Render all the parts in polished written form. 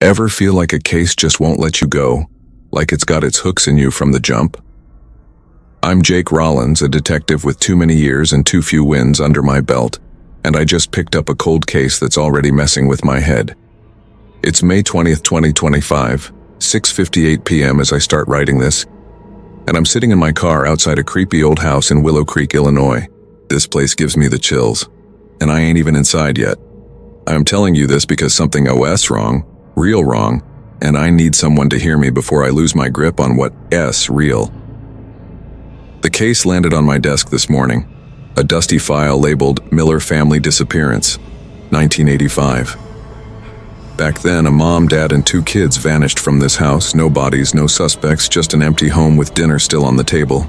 Ever feel like a case just won't let you go, like it's got its hooks in you from the jump? I'm Jake Rollins, a detective with too many years and too few wins under my belt, and I just picked up a cold case that's already messing with my head. It's May 20th, 2025, 6:58 p.m. as I start writing this, and I'm sitting in my car outside a creepy old house in Willow Creek, Illinois. This place gives me the chills, and I ain't even inside yet. I'm telling you this because something OS wrong, real wrong, and I need someone to hear me before I lose my grip on what S real. The case landed on my desk this morning, a dusty file labeled Miller Family Disappearance, 1985. Back then, a mom, dad, and 2 kids vanished from this house. No bodies, no suspects, just an empty home with dinner still on the table.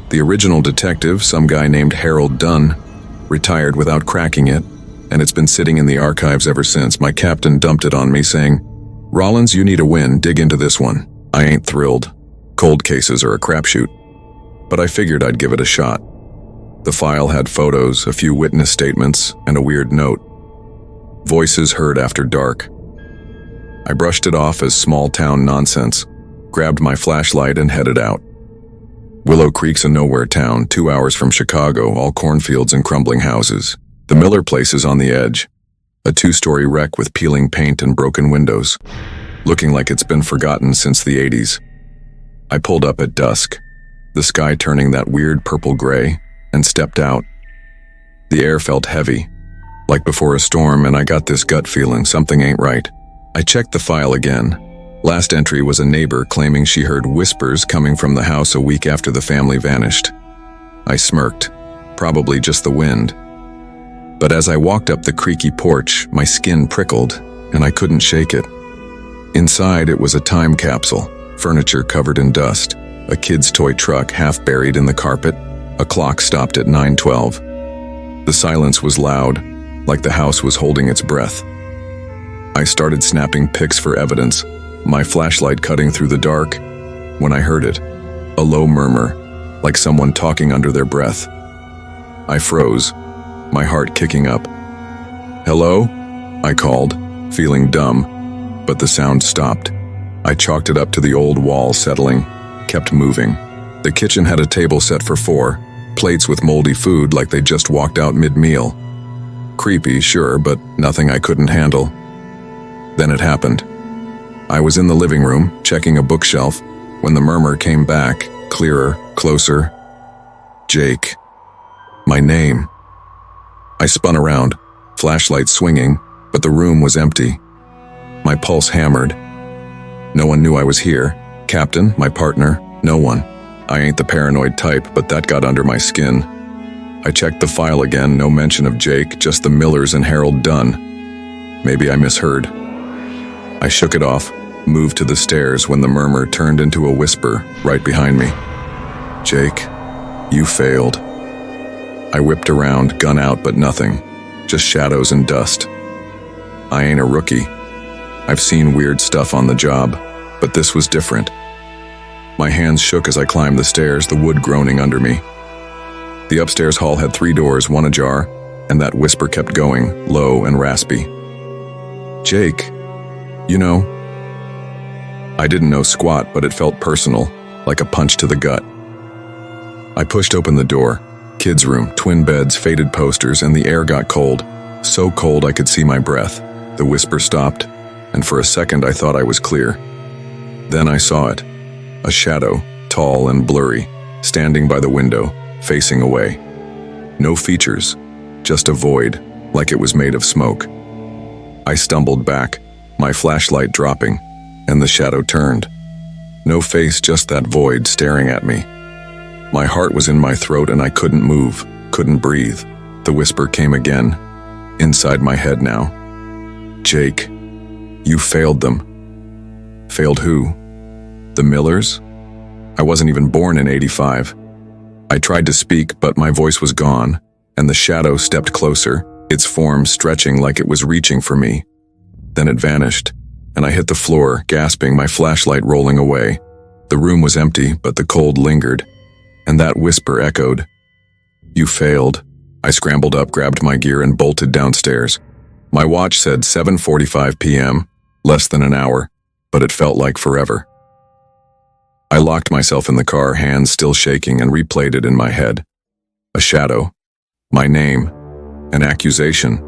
The original detective, some guy named Harold Dunn, retired without cracking it, and it's been sitting in the archives ever since. My captain dumped it on me saying, "Rollins, you need a win, dig into this one." I ain't thrilled. Cold cases are a crapshoot. But I figured I'd give it a shot. The file had photos, a few witness statements, and a weird note. Voices heard after dark. I brushed it off as small-town nonsense, grabbed my flashlight and headed out. Willow Creek's a nowhere town, 2 hours from Chicago, all cornfields and crumbling houses. The Miller place is on the edge, a 2-story wreck with peeling paint and broken windows, looking like it's been forgotten since the 80s. I pulled up at dusk, the sky turning that weird purple gray, and stepped out. The air felt heavy, like before a storm, and I got this gut feeling something ain't right. I checked the file again. Last entry was a neighbor claiming she heard whispers coming from the house a week after the family vanished. I smirked, probably just the wind. But as I walked up the creaky porch, my skin prickled, and I couldn't shake it. Inside, it was a time capsule, furniture covered in dust, a kid's toy truck half buried in the carpet, a clock stopped at 9:12. The silence was loud, like the house was holding its breath. I started snapping pics for evidence, my flashlight cutting through the dark, when I heard it, a low murmur, like someone talking under their breath. I froze, my heart kicking up. "Hello?" I called, feeling dumb, but the sound stopped. I chalked it up to the old wall settling, kept moving. The kitchen had a table set for 4, plates with moldy food like they just walked out mid-meal. Creepy, sure, but nothing I couldn't handle. Then it happened. I was in the living room, checking a bookshelf, when the murmur came back, clearer, closer. Jake. My name. I spun around, flashlight swinging, but the room was empty. My pulse hammered. No one knew I was here. Captain, my partner, no one. I ain't the paranoid type, but that got under my skin. I checked the file again, no mention of Jake, just the Millers and Harold Dunn. Maybe I misheard. I shook it off, moved to the stairs when the murmur turned into a whisper right behind me. "Jake, you failed." I whipped around, gun out, but nothing. Just shadows and dust. I ain't a rookie. I've seen weird stuff on the job, but this was different. My hands shook as I climbed the stairs, the wood groaning under me. The upstairs hall had 3 doors, one ajar, and that whisper kept going, low and raspy. "Jake, you know." I didn't know squat, but it felt personal, like a punch to the gut. I pushed open the door. Kids' room, twin beds, faded posters, and the air got cold. So cold I could see my breath. The whisper stopped, and for a second I thought I was clear. Then I saw it. A shadow, tall and blurry, standing by the window, facing away. No features, just a void, like it was made of smoke. I stumbled back, my flashlight dropping, and the shadow turned. No face, just that void staring at me. My heart was in my throat and I couldn't move, couldn't breathe. The whisper came again, inside my head now. "Jake, you failed them." Failed who? The Millers? I wasn't even born in 85. I tried to speak, but my voice was gone, and the shadow stepped closer, its form stretching like it was reaching for me. Then it vanished, and I hit the floor, gasping, my flashlight rolling away. The room was empty, but the cold lingered, and that whisper echoed. "You failed." I scrambled up, grabbed my gear, and bolted downstairs. My watch said 7:45 p.m., Less than an hour, but it felt like forever. I locked myself in the car, hands still shaking, and replayed it in my head. A shadow, my name, an accusation.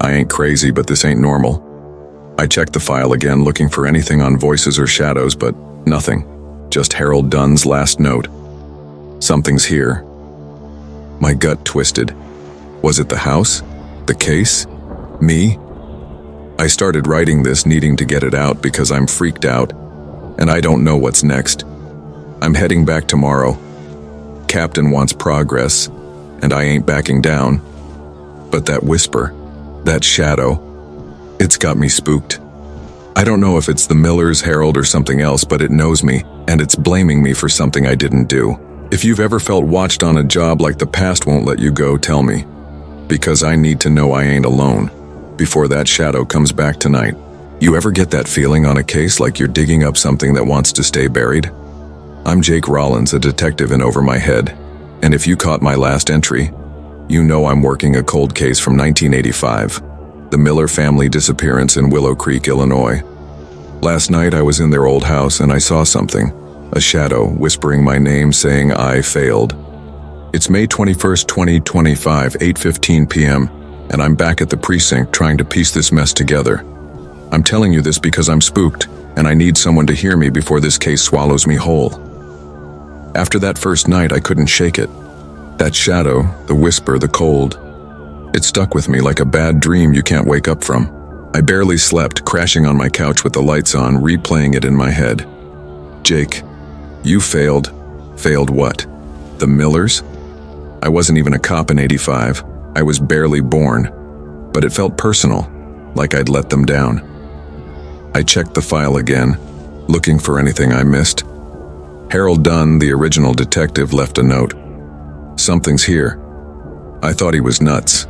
I ain't crazy, but this ain't normal. I checked the file again, looking for anything on voices or shadows, but nothing. Just Harold Dunn's last note. Something's here. My gut twisted. Was it the house? The case? Me? I started writing this, needing to get it out because I'm freaked out, and I don't know what's next. I'm heading back tomorrow. Captain wants progress, and I ain't backing down. But that whisper, that shadow, it's got me spooked. I don't know if it's the Millers, Harold, or something else, but it knows me, and it's blaming me for something I didn't do. If you've ever felt watched on a job like the past won't let you go, tell me. Because I need to know I ain't alone before that shadow comes back tonight. You ever get that feeling on a case like you're digging up something that wants to stay buried? I'm Jake Rollins, a detective in over my head, and if you caught my last entry, you know I'm working a cold case from 1985, the Miller family disappearance in Willow Creek, Illinois. Last night I was in their old house and I saw something, a shadow whispering my name saying I failed. It's May 21st, 2025, 8:15 p.m., and I'm back at the precinct trying to piece this mess together. I'm telling you this because I'm spooked, and I need someone to hear me before this case swallows me whole. After that first night, I couldn't shake it. That shadow, the whisper, the cold. It stuck with me like a bad dream you can't wake up from. I barely slept, crashing on my couch with the lights on, replaying it in my head. Jake, you failed. Failed what? The Millers? I wasn't even a cop in '85. I was barely born. But it felt personal, like I'd let them down. I checked the file again, looking for anything I missed. Harold Dunn, the original detective, left a note. Something's here. I thought he was nuts,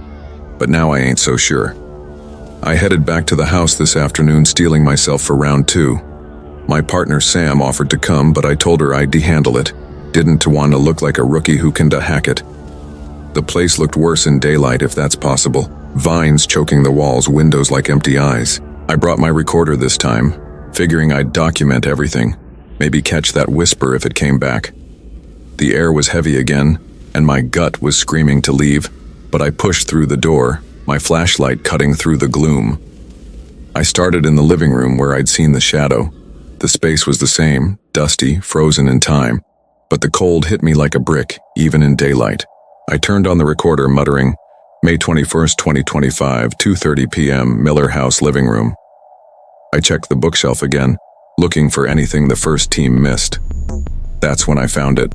but now I ain't so sure. I headed back to the house this afternoon, steeling myself for round 2. My partner Sam offered to come, but I told her I'd handle it. Didn't want to look like a rookie who can hack it. The place looked worse in daylight, if that's possible. Vines choking the walls, windows like empty eyes. I brought my recorder this time, figuring I'd document everything. Maybe catch that whisper if it came back. The air was heavy again, and my gut was screaming to leave, but I pushed through the door, my flashlight cutting through the gloom. I started in the living room where I'd seen the shadow. The space was the same, dusty, frozen in time, but the cold hit me like a brick, even in daylight. I turned on the recorder, muttering, May 21st, 2025, 2:30 p.m., Miller House living room. I checked the bookshelf again, looking for anything the first team missed. That's when I found it.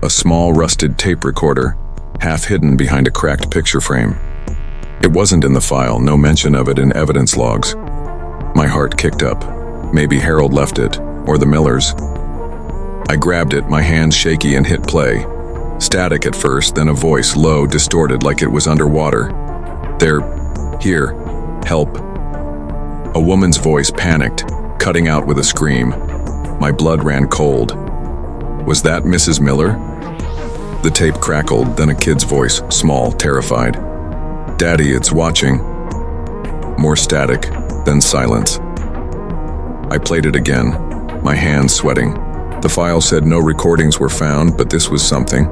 A small rusted tape recorder, half hidden behind a cracked picture frame. It wasn't in the file, no mention of it in evidence logs. My heart kicked up. Maybe Harold left it, or the Millers. I grabbed it, my hands shaky, and hit play. Static at first, then a voice, low, distorted like it was underwater. They're here. Help. A woman's voice, panicked, cutting out with a scream. My blood ran cold. Was that Mrs. Miller? The tape crackled, then a kid's voice, small, terrified. Daddy, it's watching. More static, then silence. I played it again, my hands sweating. The file said no recordings were found, but this was something.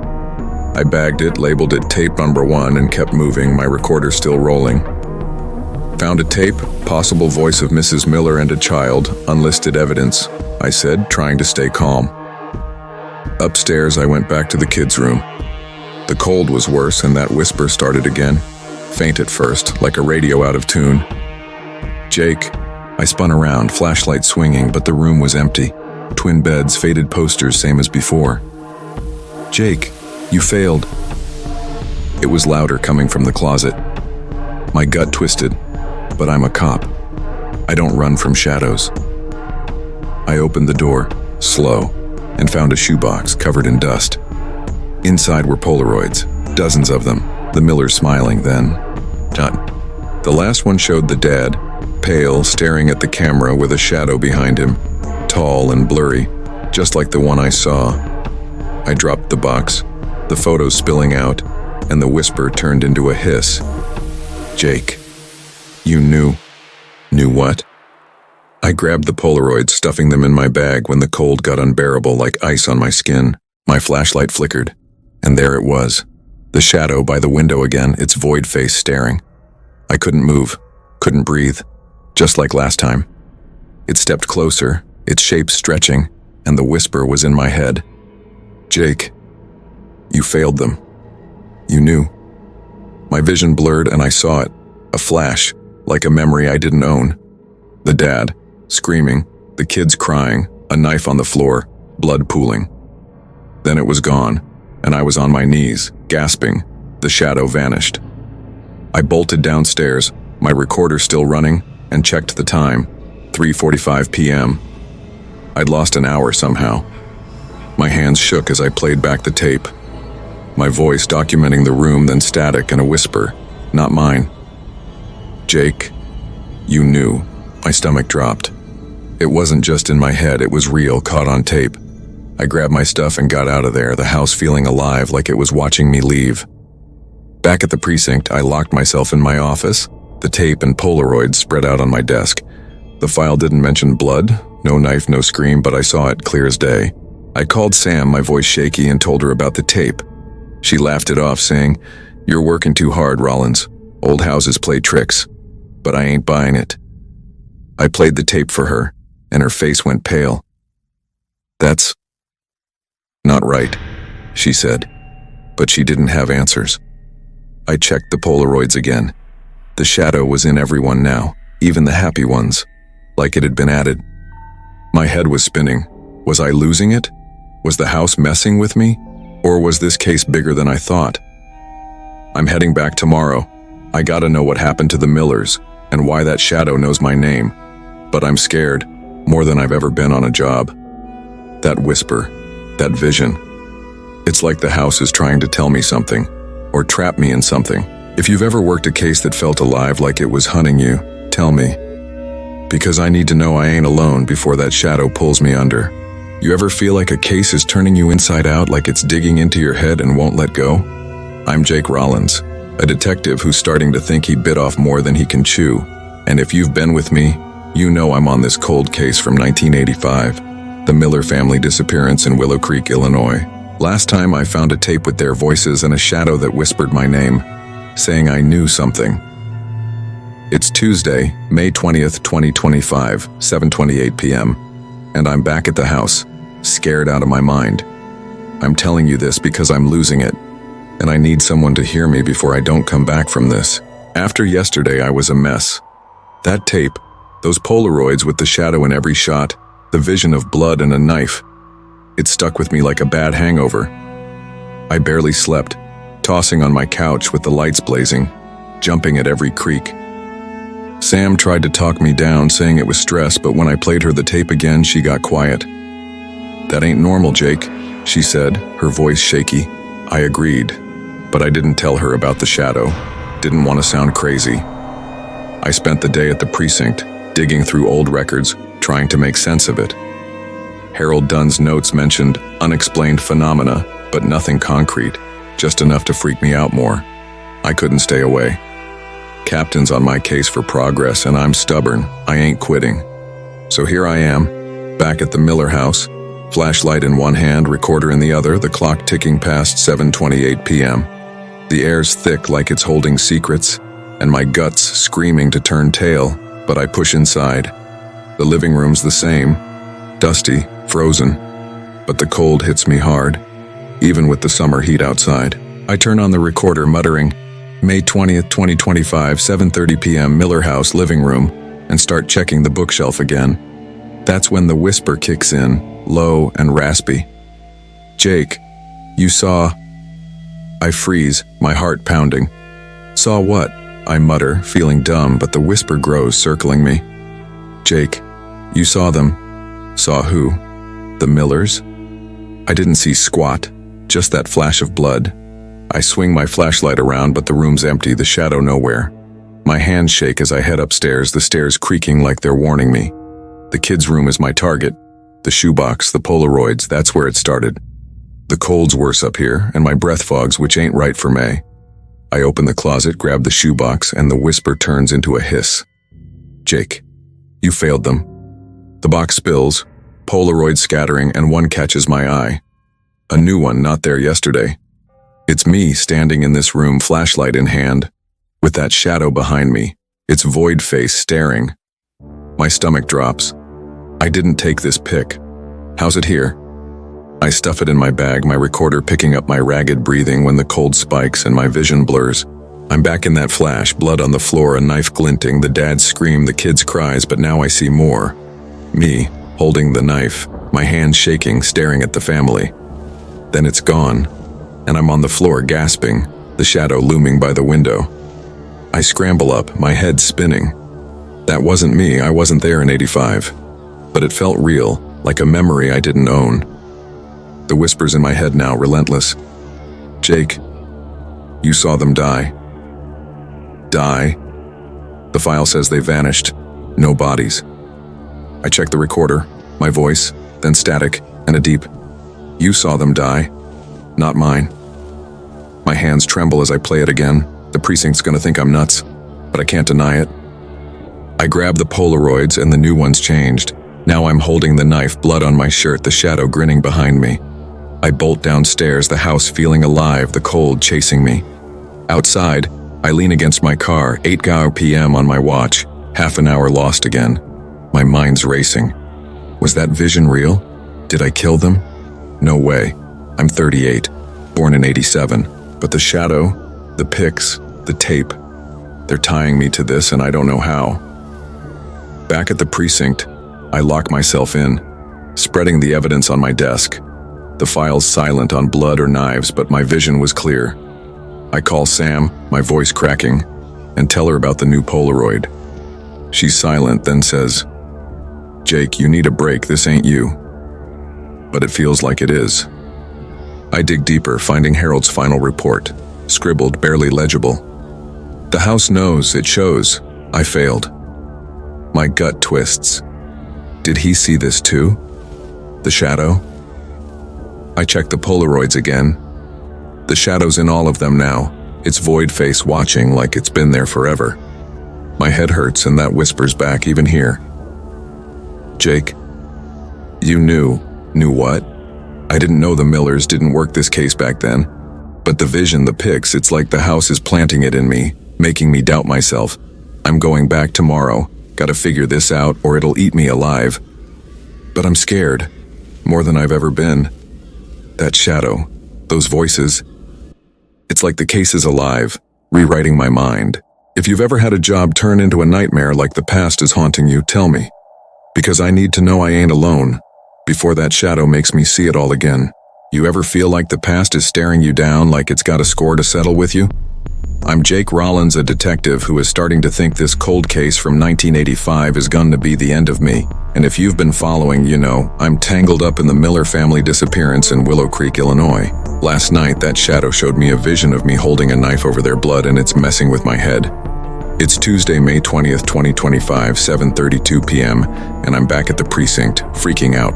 I bagged it, labeled it tape number 1, and kept moving, my recorder still rolling. Found a tape, possible voice of Mrs. Miller and a child, unlisted evidence, I said, trying to stay calm. Upstairs, I went back to the kids' room. The cold was worse, and that whisper started again. Faint at first, like a radio out of tune. Jake. I spun around, flashlight swinging, but the room was empty. Twin beds, faded posters, same as before. Jake, you failed. It was louder, coming from the closet. My gut twisted, but I'm a cop. I don't run from shadows. I opened the door, slow, and found a shoebox covered in dust. Inside were Polaroids, dozens of them, the Millers smiling, then done. The last one showed the dad, pale, staring at the camera with a shadow behind him, tall and blurry, just like the one I saw. I dropped the box, the photos spilling out, and the whisper turned into a hiss. Jake, you knew. Knew what? I grabbed the Polaroids, stuffing them in my bag when the cold got unbearable like ice on my skin. My flashlight flickered, and there it was. The shadow by the window again, its void face staring. I couldn't move, couldn't breathe, just like last time. It stepped closer, its shape stretching, and the whisper was in my head. Jake, you failed them. You knew. My vision blurred and I saw it, a flash, like a memory I didn't own. The dad, screaming, the kids crying, a knife on the floor, blood pooling. Then it was gone, and I was on my knees, gasping. The shadow vanished. I bolted downstairs, my recorder still running, and checked the time, 3:45 p.m. I'd lost an hour somehow. My hands shook as I played back the tape. My voice documenting the room, then static and a whisper, not mine. Jake, you knew. My stomach dropped. It wasn't just in my head, it was real, caught on tape. I grabbed my stuff and got out of there, the house feeling alive like it was watching me leave. Back at the precinct, I locked myself in my office, the tape and Polaroids spread out on my desk. The file didn't mention blood, no knife, no scream, but I saw it clear as day. I called Sam, my voice shaky, and told her about the tape. She laughed it off, saying, "You're working too hard, Rollins. Old houses play tricks." But I ain't buying it. I played the tape for her, and her face went pale. "That's not right," she said, but she didn't have answers. I checked the Polaroids again. The shadow was in everyone now, even the happy ones, like it had been added. My head was spinning. Was I losing it? Was the house messing with me? Or was this case bigger than I thought? I'm heading back tomorrow. I gotta know what happened to the Millers, and why that shadow knows my name. But I'm scared, more than I've ever been on a job. That whisper, that vision. It's like the house is trying to tell me something, or trap me in something. If you've ever worked a case that felt alive like it was hunting you, tell me. Because I need to know I ain't alone before that shadow pulls me under. You ever feel like a case is turning you inside out, like it's digging into your head and won't let go? I'm Jake Rollins, a detective who's starting to think he bit off more than he can chew. And if you've been with me, you know I'm on this cold case from 1985, the Miller family disappearance in Willow Creek, Illinois. Last time I found a tape with their voices and a shadow that whispered my name, saying I knew something. It's Tuesday, May 20th, 2025, 7:28 p.m., and I'm back at the house, scared out of my mind. I'm telling you this because I'm losing it, and I need someone to hear me before I don't come back from this. After yesterday, I was a mess. That tape, those Polaroids with the shadow in every shot, the vision of blood and a knife, it stuck with me like a bad hangover. I barely slept, tossing on my couch with the lights blazing, jumping at every creak. Sam tried to talk me down, saying it was stress, but when I played her the tape again, she got quiet. "That ain't normal, Jake," she said, her voice shaky. I agreed, but I didn't tell her about the shadow. Didn't want to sound crazy. I spent the day at the precinct, digging through old records, trying to make sense of it. Harold Dunn's notes mentioned unexplained phenomena, but nothing concrete, just enough to freak me out more. I couldn't stay away. Captain's on my case for progress, and I'm stubborn. I ain't quitting. So here I am, back at the Miller house, flashlight in one hand, recorder in the other, the clock ticking past 7:28 p.m. The air's thick like it's holding secrets, and my guts screaming to turn tail, but I push inside. The living room's the same, dusty, frozen, but the cold hits me hard, even with the summer heat outside. I turn on the recorder, muttering, May 20th, 2025, 7:30 p.m., Miller House, living room, and start checking the bookshelf again. That's when the whisper kicks in, low and raspy. "Jake, you saw..." I freeze, my heart pounding. "Saw what?" I mutter, feeling dumb, but the whisper grows, circling me. "Jake, you saw them." "Saw who?" "The Millers?" I didn't see squat, just that flash of blood. I swing my flashlight around, but the room's empty, the shadow nowhere. My hands shake as I head upstairs, the stairs creaking like they're warning me. The kids' room is my target. The shoebox, the Polaroids, that's where it started. The cold's worse up here, and my breath fogs, which ain't right for May. I open the closet, grab the shoebox, and the whisper turns into a hiss. Jake, you failed them. The box spills, Polaroids scattering, and one catches my eye. A new one not there yesterday. It's me standing in this room, flashlight in hand, with that shadow behind me, its void face staring. My stomach drops. I didn't take this pic. How's it here? I stuff it in my bag, my recorder picking up my ragged breathing when the cold spikes and my vision blurs. I'm back in that flash, blood on the floor, a knife glinting, the dad's scream, the kid's cries, but now I see more. Me, holding the knife, my hands shaking, staring at the family. Then it's gone, and I'm on the floor gasping, the shadow looming by the window. I scramble up, my head spinning. That wasn't me, I wasn't there in '85. But it felt real, like a memory I didn't own. The whispers in my head now, relentless. Jake, you saw them die. Die? The file says they vanished. No bodies. I check the recorder, my voice, then static, and a deep, you saw them die, not mine. My hands tremble as I play it again. The precinct's gonna think I'm nuts, but I can't deny it. I grab the Polaroids and the new one's changed. Now I'm holding the knife, blood on my shirt, the shadow grinning behind me. I bolt downstairs, the house feeling alive, the cold chasing me. Outside, I lean against my car, 8 p.m. on my watch, half an hour lost again. My mind's racing. Was that vision real? Did I kill them? No way. I'm 38, born in '87. But the shadow, the pics, the tape, they're tying me to this and I don't know how. Back at the precinct, I lock myself in, spreading the evidence on my desk. The file's silent on blood or knives, but my vision was clear. I call Sam, my voice cracking, and tell her about the new Polaroid. She's silent, then says, Jake, you need a break, this ain't you. But it feels like it is. I dig deeper, finding Harold's final report, scribbled, barely legible. The house knows, it shows, I failed. My gut twists. Did he see this too? The shadow? I check the Polaroids again. The shadow's in all of them now, its void face watching like it's been there forever. My head hurts and that whispers back even here. Jake, you knew. Knew what? I didn't know the Millers didn't work this case back then. But the vision, the pics, it's like the house is planting it in me, making me doubt myself. I'm going back tomorrow. Gotta figure this out or it'll eat me alive. But I'm scared, more than I've ever been. That shadow, those voices. It's like the case is alive, rewriting my mind. If you've ever had a job turn into a nightmare like the past is haunting you, tell me. Because I need to know I ain't alone, before that shadow makes me see it all again. You ever feel like the past is staring you down, like it's got a score to settle with you? I'm Jake Rollins, a detective who is starting to think this cold case from 1985 is going to be the end of me. And if you've been following, you know, I'm tangled up in the Miller family disappearance in Willow Creek, Illinois. Last night, that shadow showed me a vision of me holding a knife over their blood and it's messing with my head. It's Tuesday, May 20th, 2025, 7:32 p.m., and I'm back at the precinct, freaking out.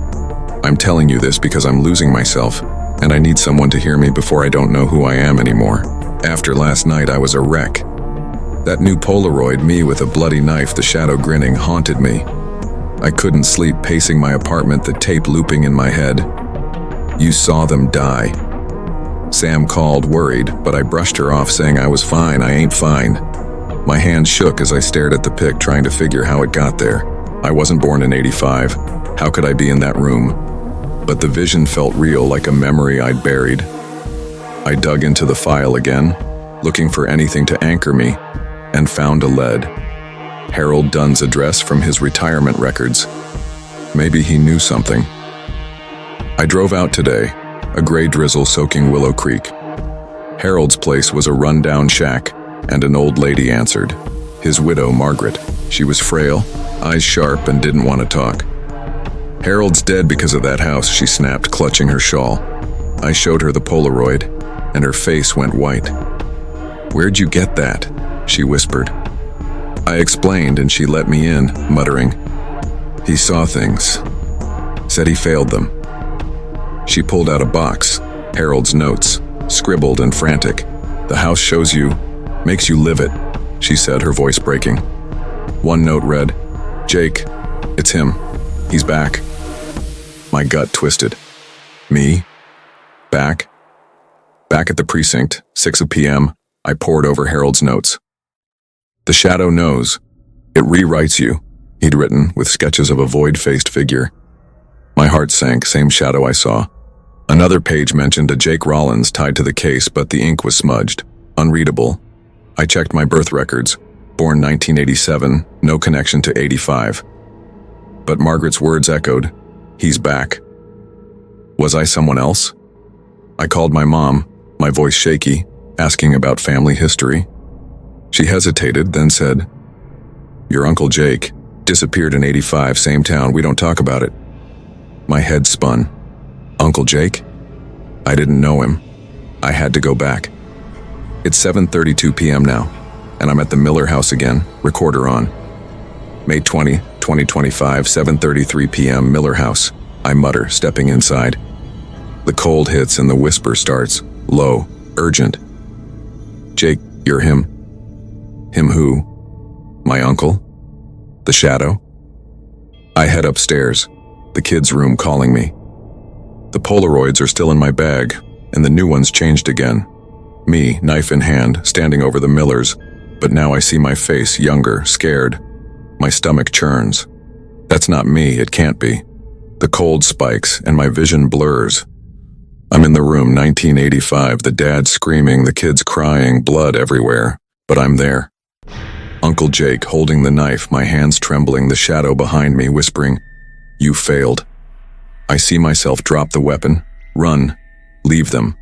I'm telling you this because I'm losing myself, and I need someone to hear me before I don't know who I am anymore. After last night, I was a wreck. That new Polaroid, me with a bloody knife, the shadow grinning, haunted me. I couldn't sleep, pacing my apartment, the tape looping in my head. You saw them die. Sam called, worried, but I brushed her off, saying I was fine, I ain't fine. My hand shook as I stared at the pic, trying to figure how it got there. I wasn't born in '85. How could I be in that room? But the vision felt real, like a memory I'd buried. I dug into the file again, looking for anything to anchor me, and found a lead. Harold Dunn's address from his retirement records. Maybe he knew something. I drove out today, a gray drizzle soaking Willow Creek. Harold's place was a run-down shack, and an old lady answered. His widow, Margaret. She was frail, eyes sharp, and didn't want to talk. Harold's dead because of that house, she snapped, clutching her shawl. I showed her the Polaroid, and her face went white. Where'd you get that? She whispered. I explained, and she let me in, muttering. He saw things. Said he failed them. She pulled out a box, Harold's notes, scribbled and frantic. The house shows you, makes you live it, she said, her voice breaking. One note read, Jake, it's him. He's back. My gut twisted. Me? Back? Back at the precinct, 6 p.m., I pored over Harold's notes. The shadow knows. It rewrites you, he'd written, with sketches of a void-faced figure. My heart sank, same shadow I saw. Another page mentioned a Jake Rollins tied to the case, but the ink was smudged. Unreadable. I checked my birth records. Born 1987, no connection to 85. But Margaret's words echoed. He's back. Was I someone else? I called my mom, my voice shaky, asking about family history. She hesitated, then said, "Your Uncle Jake disappeared in 85, same town, we don't talk about it." My head spun. Uncle Jake? I didn't know him. I had to go back. It's 7:32 p.m. now, and I'm at the Miller house again, recorder on. May 20, 2025, 7:33 p.m., Miller house. I mutter, stepping inside. The cold hits and the whisper starts, low, urgent. "Jake, you're him." Him who? My uncle? The shadow? I head upstairs, the kids' room calling me. The Polaroids are still in my bag, and the new one's changed again. Me, knife in hand, standing over the Millers, but now I see my face, younger, scared. My stomach churns. That's not me, it can't be. The cold spikes, and my vision blurs. I'm in the room, 1985, the dad screaming, the kids crying, blood everywhere, but I'm there. Uncle Jake holding the knife, my hands trembling, the shadow behind me whispering, "You failed." I see myself drop the weapon, run, leave them.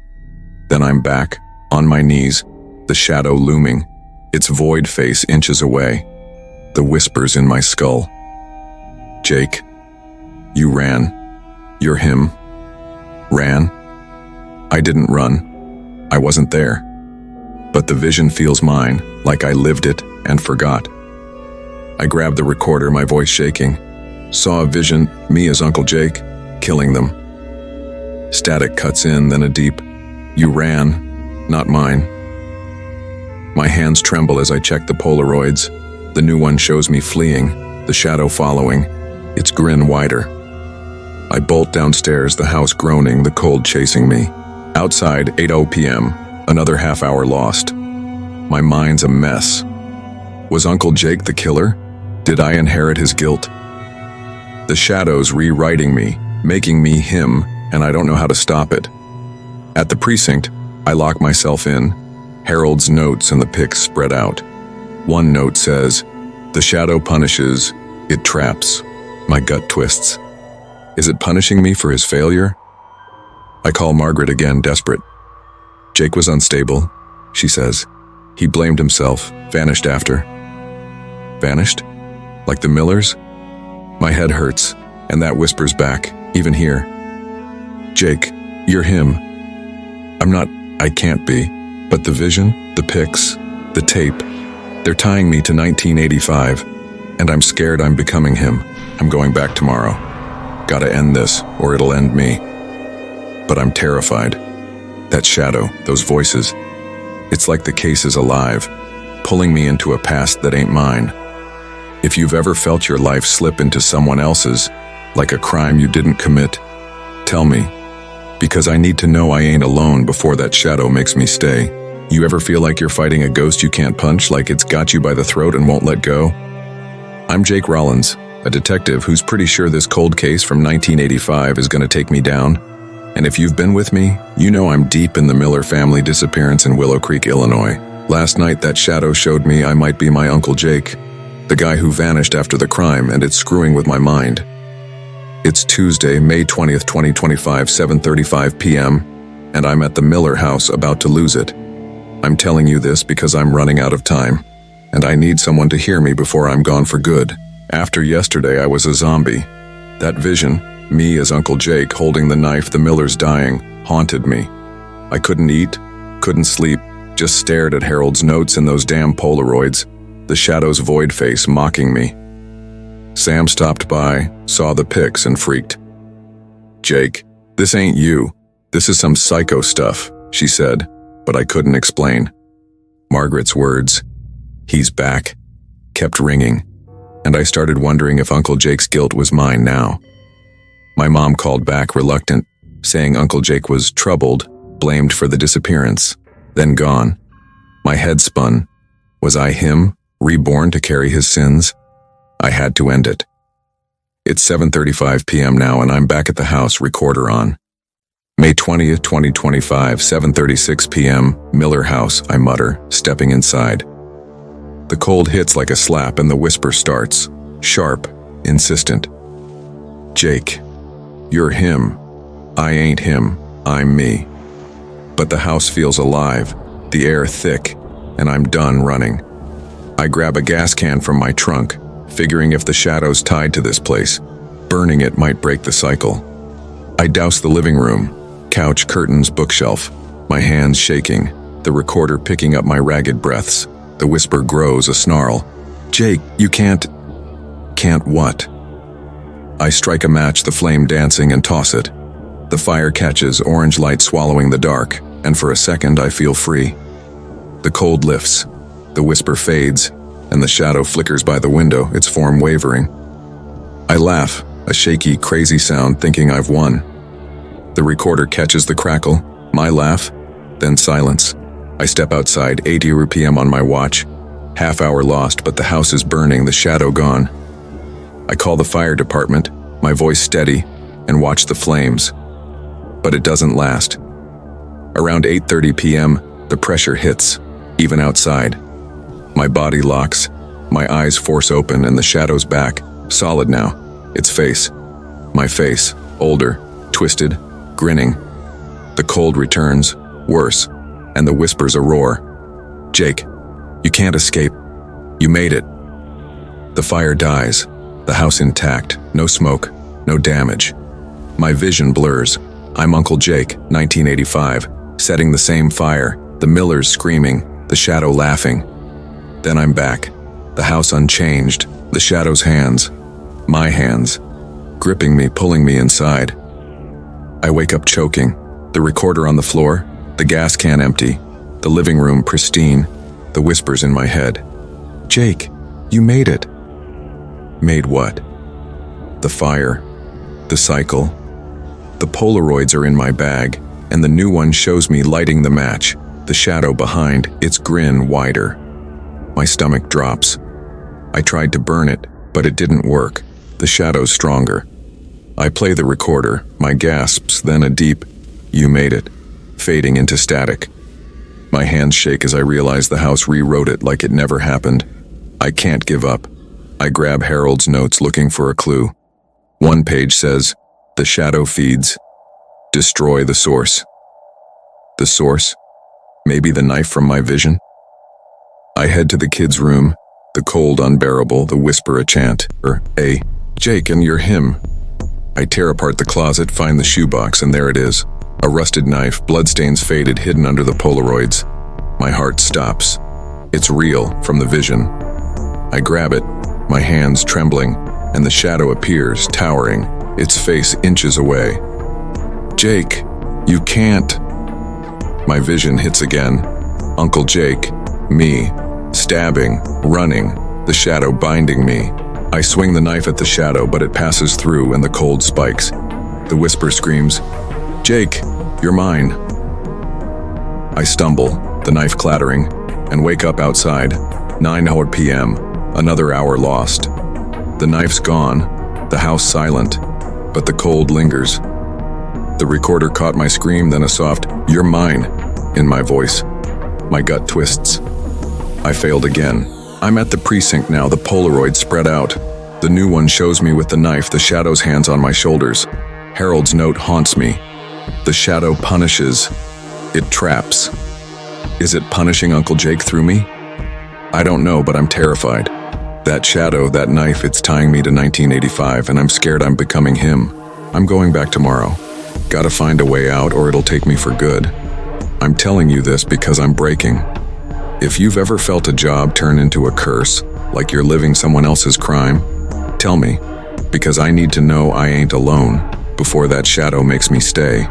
Then I'm back, on my knees, the shadow looming, its void face inches away, the whispers in my skull. "Jake, you ran. You're him." Ran? I didn't run. I wasn't there. But the vision feels mine, like I lived it and forgot. I grabbed the recorder, my voice shaking. Saw a vision, me as Uncle Jake, killing them. Static cuts in, then a deep, "You ran, not mine." My hands tremble as I check the Polaroids. The new one shows me fleeing, the shadow following, its grin wider. I bolt downstairs, the house groaning, the cold chasing me. Outside, 8:00 p.m., another half hour lost. My mind's a mess. Was Uncle Jake the killer? Did I inherit his guilt? The shadow's rewriting me, making me him, and I don't know how to stop it. At the precinct, I lock myself in. Harold's notes and the pics spread out. One note says, "The shadow punishes, it traps." My gut twists. Is it punishing me for his failure? I call Margaret again, desperate. "Jake was unstable," she says. "He blamed himself, vanished after." Vanished? Like the Millers? My head hurts, and that whispers back, even here. "Jake, you're him." I'm not, I can't be, but the vision, the pics, the tape, they're tying me to 1985, and I'm scared I'm becoming him. I'm going back tomorrow. Gotta end this, or it'll end me. But I'm terrified. That shadow, those voices, it's like the case is alive, pulling me into a past that ain't mine. If you've ever felt your life slip into someone else's, like a crime you didn't commit, tell me, because I need to know I ain't alone before that shadow makes me stay. You ever feel like you're fighting a ghost you can't punch, like it's got you by the throat and won't let go? I'm Jake Rollins, a detective who's pretty sure this cold case from 1985 is gonna take me down. And if you've been with me, you know I'm deep in the Miller family disappearance in Willow Creek, Illinois. Last night that shadow showed me I might be my Uncle Jake, the guy who vanished after the crime, and it's screwing with my mind. It's Tuesday, May 20th, 2025, 7:35 p.m., and I'm at the Miller house about to lose it. I'm telling you this because I'm running out of time, and I need someone to hear me before I'm gone for good. After yesterday, I was a zombie. That vision, me as Uncle Jake holding the knife, the Millers dying, haunted me. I couldn't eat, couldn't sleep, just stared at Harold's notes and those damn Polaroids, the shadow's void face mocking me. Sam stopped by, saw the pics and freaked. "Jake, this ain't you. This is some psycho stuff," she said, but I couldn't explain. Margaret's words, "He's back," kept ringing, and I started wondering if Uncle Jake's guilt was mine now. My mom called back reluctant, saying Uncle Jake was troubled, blamed for the disappearance, then gone. My head spun. Was I him, reborn to carry his sins? I had to end it. It's 7:35 p.m. now and I'm back at the house, recorder on. May 20th, 2025, 7:36 p.m., Miller House, I mutter, stepping inside. The cold hits like a slap and the whisper starts, sharp, insistent. Jake, you're him. I ain't him, I'm me. But the house feels alive, the air thick, and I'm done running. I grab a gas can from my trunk, figuring if the shadow's tied to this place, burning it might break the cycle. I douse the living room, couch, curtains, bookshelf, my hands shaking, the recorder picking up my ragged breaths. The whisper grows, a snarl. Jake, you can't... Can't what? I strike a match, the flame dancing, and toss it. The fire catches, orange light swallowing the dark, and for a second I feel free. The cold lifts, the whisper fades, and the shadow flickers by the window, its form wavering. I laugh, a shaky, crazy sound, thinking I've won. The recorder catches the crackle, my laugh, then silence. I step outside, 8 p.m. on my watch. Half hour lost, but the house is burning, the shadow gone. I call the fire department, my voice steady, and watch the flames. But it doesn't last. Around 8:30 p.m., the pressure hits, even outside. My body locks, my eyes force open, and the shadow's back, solid now, its face. My face, older, twisted, grinning. The cold returns, worse, and the whispers a roar. Jake, you can't escape. You made it. The fire dies, the house intact, no smoke, no damage. My vision blurs. I'm Uncle Jake, 1985, setting the same fire, the Millers screaming, the shadow laughing. Then I'm back, the house unchanged, the shadow's hands, my hands, gripping me, pulling me inside. I wake up choking, the recorder on the floor, the gas can empty, the living room pristine, the whispers in my head. Jake, you made it. Made what? The fire, the cycle. The Polaroids are in my bag, and the new one shows me lighting the match, the shadow behind, its grin wider. My stomach drops. I tried to burn it, but it didn't work. The shadow's stronger. I play the recorder, my gasps, then a deep, "You made it," fading into static. My hands shake as I realize the house rewrote it like it never happened. I can't give up. I grab Harold's notes looking for a clue. One page says, "The shadow feeds. Destroy the source." The source? Maybe the knife from my vision? I head to the kids' room, the cold unbearable, the whisper a chant, "Hey, Jake, and you're him." I tear apart the closet, find the shoebox, and there it is. A rusted knife, bloodstains faded, hidden under the Polaroids. My heart stops. It's real, from the vision. I grab it, my hands trembling, and the shadow appears, towering, its face inches away. Jake, you can't. My vision hits again. Uncle Jake, me, stabbing, running, the shadow binding me. I swing the knife at the shadow, but it passes through and the cold spikes. The whisper screams, "Jake, you're mine." I stumble, the knife clattering, and wake up outside, 9 p.m., another hour lost. The knife's gone, the house silent, but the cold lingers. The recorder caught my scream, then a soft, "You're mine," in my voice. My gut twists. I failed again. I'm at the precinct now, the Polaroid spread out. The new one shows me with the knife, the shadow's hands on my shoulders. Harold's note haunts me. The shadow punishes. It traps. Is it punishing Uncle Jake through me? I don't know, but I'm terrified. That shadow, that knife, it's tying me to 1985, and I'm scared I'm becoming him. I'm going back tomorrow. Gotta find a way out, or it'll take me for good. I'm telling you this because I'm breaking. If you've ever felt a job turn into a curse, like you're living someone else's crime, tell me, because I need to know I ain't alone before that shadow makes me stay.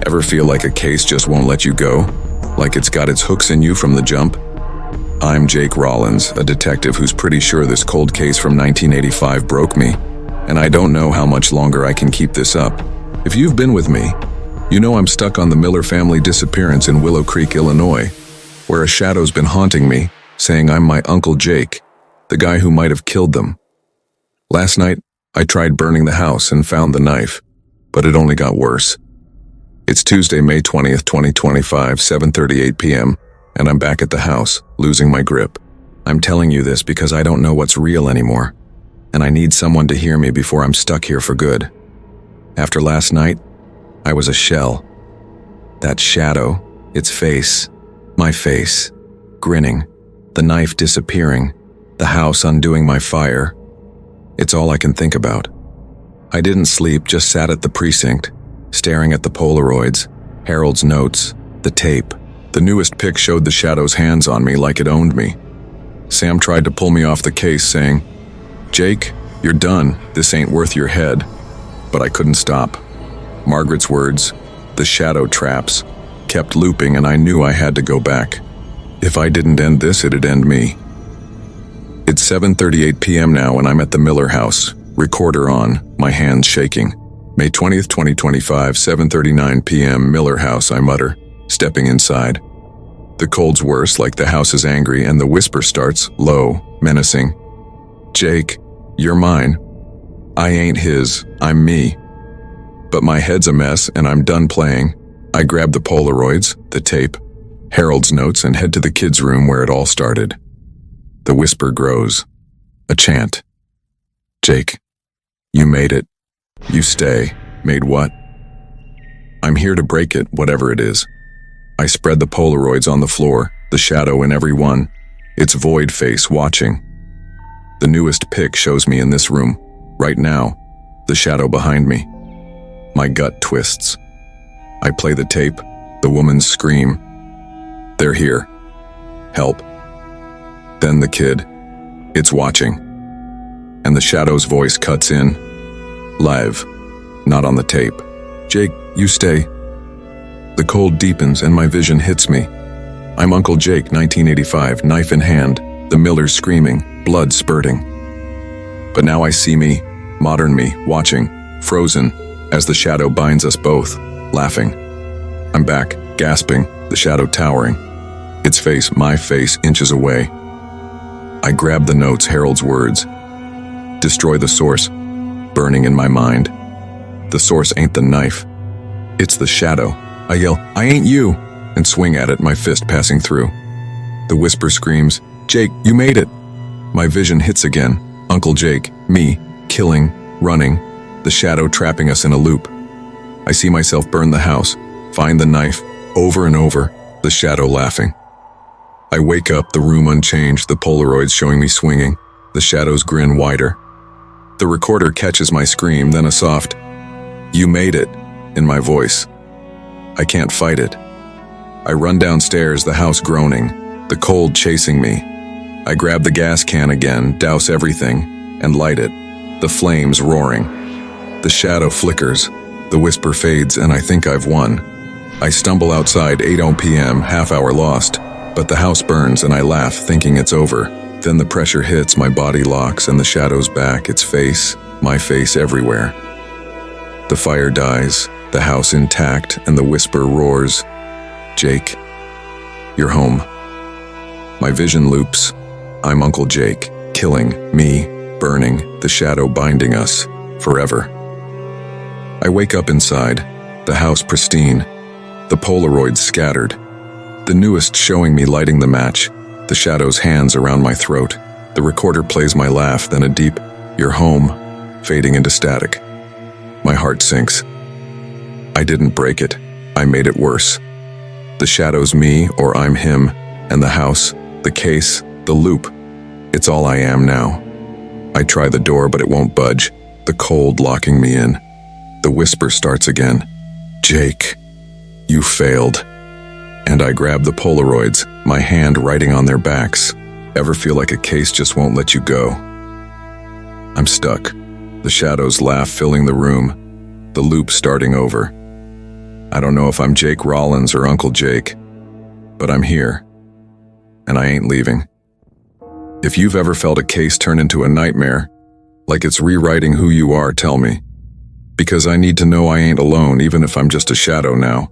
Ever feel like a case just won't let you go? Like it's got its hooks in you from the jump? I'm Jake Rollins, a detective who's pretty sure this cold case from 1985 broke me, and I don't know how much longer I can keep this up. If you've been with me, you know I'm stuck on the Miller family disappearance in Willow Creek, Illinois, where a shadow's been haunting me, saying I'm my Uncle Jake, the guy who might have killed them. Last night, I tried burning the house and found the knife, but it only got worse. It's Tuesday, May 20th, 2025, 7:38 p.m., and I'm back at the house, losing my grip. I'm telling you this because I don't know what's real anymore, and I need someone to hear me before I'm stuck here for good. After last night, I was a shell. That shadow, its face, my face, grinning, the knife disappearing, the house undoing my fire. It's all I can think about. I didn't sleep, just sat at the precinct, staring at the Polaroids, Harold's notes, the tape. The newest pic showed the shadow's hands on me like it owned me. Sam tried to pull me off the case, saying, "Jake, you're done. This ain't worth your head." But I couldn't stop. Margaret's words, the shadow traps, kept looping, and I knew I had to go back. If I didn't end this, it'd end me. It's 7:38 p.m. now, and I'm at the Miller house, recorder on, my hands shaking. May 20th, 2025, 7:39 p.m., Miller house, I mutter, stepping inside. The cold's worse, like the house is angry, and the whisper starts, low, menacing. "Jake, you're mine. I ain't his, I'm me." But my head's a mess, and I'm done playing. I grab the Polaroids, the tape, Harold's notes, and head to the kids' room where it all started. The whisper grows. A chant. "Jake, you made it. You stay." Made what? I'm here to break it, whatever it is. I spread the Polaroids on the floor, the shadow in every one, its void face watching. The newest pic shows me in this room, right now, the shadow behind me. My gut twists. I play the tape, the woman's scream. "They're here. Help." Then the kid. It's watching. And the shadow's voice cuts in. Live, not on the tape. "Jake, you stay." The cold deepens and my vision hits me. I'm Uncle Jake, 1985, knife in hand, the Millers screaming, blood spurting. But now I see me, modern me, watching, frozen, as the shadow binds us both, laughing. I'm back, gasping, the shadow towering. Its face, my face, inches away. I grab the notes, Harold's words. Destroy the source, burning in my mind. The source ain't the knife. It's the shadow. I yell, "I ain't you," and swing at it, my fist passing through. The whisper screams, "Jake, you made it." My vision hits again. Uncle Jake, me, killing, running, the shadow trapping us in a loop. I see myself burn the house, find the knife, over and over, the shadow laughing. I wake up, the room unchanged, the Polaroids showing me swinging, the shadow's grin wider. The recorder catches my scream, then a soft, "You made it," in my voice. I can't fight it. I run downstairs, the house groaning, the cold chasing me. I grab the gas can again, douse everything, and light it, the flames roaring. The shadow flickers, the whisper fades, and I think I've won. I stumble outside, 8 p.m., half hour lost, but the house burns and I laugh, thinking it's over. Then the pressure hits, my body locks, and the shadow's back, its face, my face everywhere. The fire dies, the house intact, and the whisper roars, "Jake, you're home." My vision loops. I'm Uncle Jake, killing, me, burning, the shadow binding us, forever. I wake up inside, the house pristine, the Polaroids scattered, the newest showing me lighting the match, the shadow's hands around my throat. The recorder plays my laugh, then a deep, "You're home," fading into static. My heart sinks. I didn't break it, I made it worse. The shadow's me, or I'm him, and the house, the case, the loop. It's all I am now. I try the door, but it won't budge, the cold locking me in. The whisper starts again. "Jake, you failed." And I grab the Polaroids, my hand writing on their backs. Ever feel like a case just won't let you go? I'm stuck. The shadows laugh, filling the room, the loop starting over. I don't know if I'm Jake Rollins or Uncle Jake, but I'm here, and I ain't leaving. If you've ever felt a case turn into a nightmare, like it's rewriting who you are, tell me. Because I need to know I ain't alone, even if I'm just a shadow now.